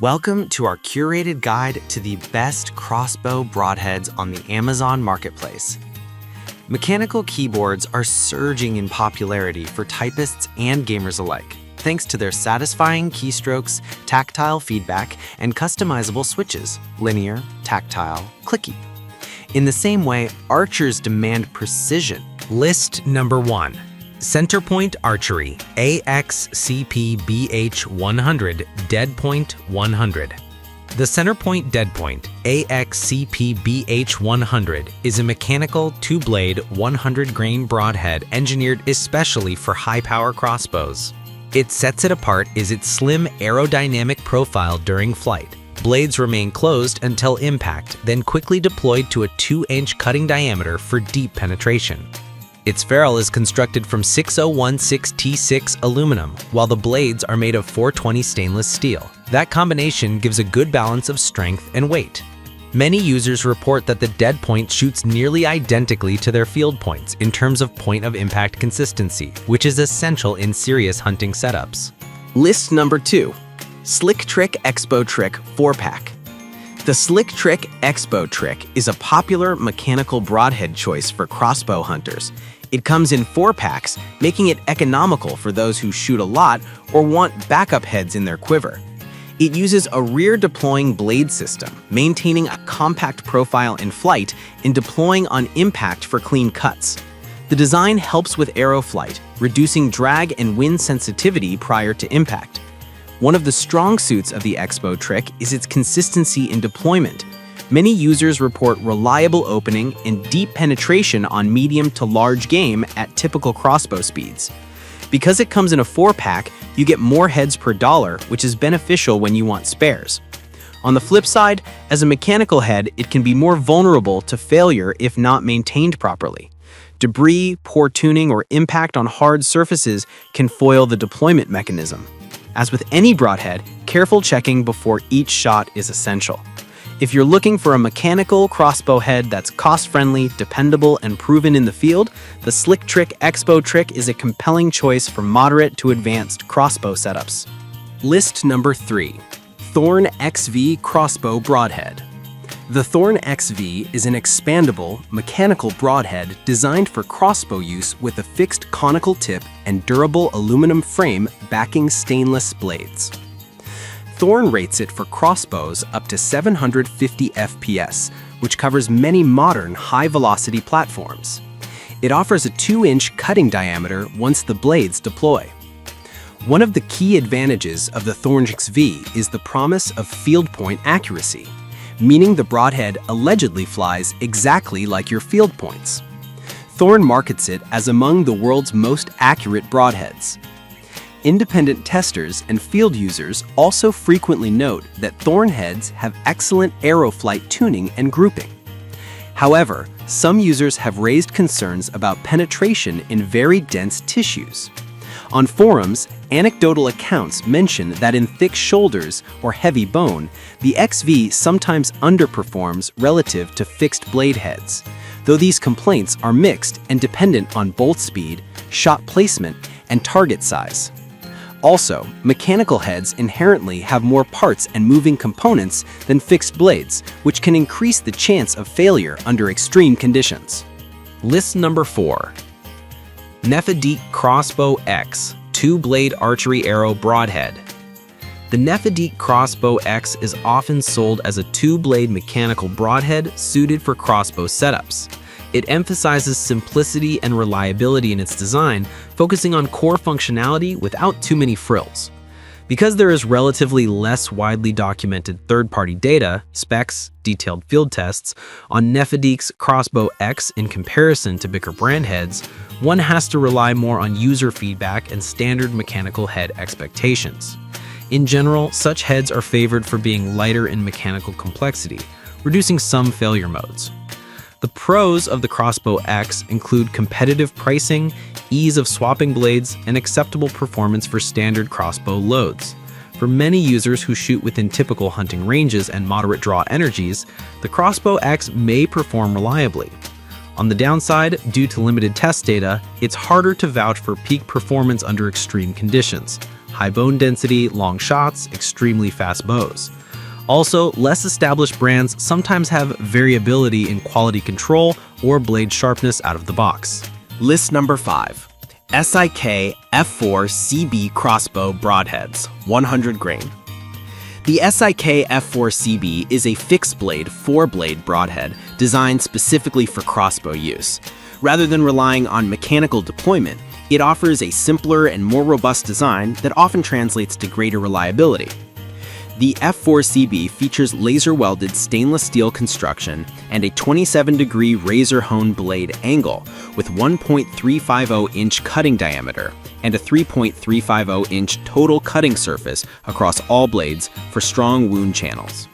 Welcome to our curated guide to the best crossbow broadheads on the Amazon Marketplace. Mechanical keyboards are surging in popularity for typists and gamers alike, thanks to their satisfying keystrokes, tactile feedback, and customizable switches, linear, tactile, clicky. In the same way, archers demand precision. List number 1. Centerpoint Archery AXCP-BH100 Deadpoint 100. The Centerpoint Deadpoint AXCP-BH100 is a mechanical 2-blade 100-grain broadhead engineered especially for high-power crossbows. It sets it apart is its slim aerodynamic profile during flight. Blades remain closed until impact, then quickly deployed to a 2-inch cutting diameter for deep penetration. Its ferrule is constructed from 6016T6 aluminum, while the blades are made of 420 stainless steel. That combination gives a good balance of strength and weight. Many users report that the Deadpoint shoots nearly identically to their field points in terms of point of impact consistency, which is essential in serious hunting setups. List number 2. Slick Trick Expo Trick 4-pack. The Slick Trick Expo Trick is a popular mechanical broadhead choice for crossbow hunters. It comes in 4 packs, making it economical for those who shoot a lot or want backup heads in their quiver. It uses a rear-deploying blade system, maintaining a compact profile in flight and deploying on impact for clean cuts. The design helps with arrow flight, reducing drag and wind sensitivity prior to impact. One of the strong suits of the Expo Trick is its consistency in deployment. Many users report reliable opening and deep penetration on medium to large game at typical crossbow speeds. Because it comes in a 4-pack, you get more heads per dollar, which is beneficial when you want spares. On the flip side, as a mechanical head, it can be more vulnerable to failure if not maintained properly. Debris, poor tuning, or impact on hard surfaces can foil the deployment mechanism. As with any broadhead, careful checking before each shot is essential. If you're looking for a mechanical crossbow head that's cost-friendly, dependable, and proven in the field, the Slick Trick Expo Trick is a compelling choice for moderate to advanced crossbow setups. List number 3. Thorn XV Crossbow Broadhead. The Thorn XV is an expandable, mechanical broadhead designed for crossbow use with a fixed conical tip and durable aluminum frame backing stainless blades. Thorn rates it for crossbows up to 750 FPS, which covers many modern high-velocity platforms. It offers a 2-inch cutting diameter once the blades deploy. One of the key advantages of the Thorn XV is the promise of field point accuracy, meaning the broadhead allegedly flies exactly like your field points. Thorn markets it as among the world's most accurate broadheads. Independent testers and field users also frequently note that Thorn heads have excellent arrow flight tuning and grouping. However, some users have raised concerns about penetration in very dense tissues. On forums, anecdotal accounts mention that in thick shoulders or heavy bone, the XV sometimes underperforms relative to fixed blade heads, though these complaints are mixed and dependent on bolt speed, shot placement, and target size. Also, mechanical heads inherently have more parts and moving components than fixed blades, which can increase the chance of failure under extreme conditions. List number 4. Nephidic Crossbow X 2-blade archery arrow broadhead. The Nephidic Crossbow X is often sold as a 2-blade mechanical broadhead suited for crossbow setups. It emphasizes simplicity and reliability in its design, focusing on core functionality without too many frills. Because there is relatively less widely documented third-party data, specs, detailed field tests, on Nephidic's Crossbow X in comparison to bigger brand heads, one has to rely more on user feedback and standard mechanical head expectations. In general, such heads are favored for being lighter in mechanical complexity, reducing some failure modes. The pros of the Crossbow X include competitive pricing, ease of swapping blades, and acceptable performance for standard crossbow loads. For many users who shoot within typical hunting ranges and moderate draw energies, the Crossbow X may perform reliably. On the downside, due to limited test data, it's harder to vouch for peak performance under extreme conditions. high bone density, long shots, extremely fast bows. Also, less established brands sometimes have variability in quality control or blade sharpness out of the box. List number 5. SIK F4CB crossbow broadheads, 100 grain. The SIK F4CB is a fixed-blade, 4-blade broadhead designed specifically for crossbow use. Rather than relying on mechanical deployment, it offers a simpler and more robust design that often translates to greater reliability. The F4CB features laser-welded stainless steel construction and a 27-degree razor-hone blade angle with 1.350-inch cutting diameter and a 3.350-inch total cutting surface across all blades for strong wound channels.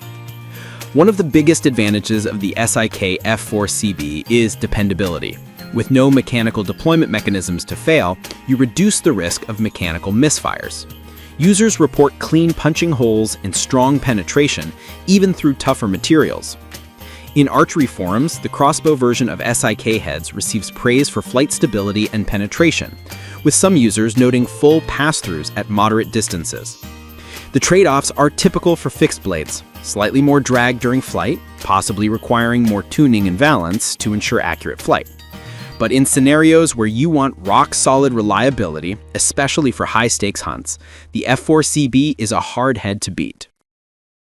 One of the biggest advantages of the SIK F4CB is dependability. With no mechanical deployment mechanisms to fail, you reduce the risk of mechanical misfires. Users report clean punching holes and strong penetration, even through tougher materials. In archery forums, the crossbow version of SIK heads receives praise for flight stability and penetration, with some users noting full pass-throughs at moderate distances. The trade-offs are typical for fixed blades: slightly more drag during flight, possibly requiring more tuning and balance to ensure accurate flight. But in scenarios where you want rock-solid reliability, especially for high-stakes hunts, the F4CB is a hard head to beat.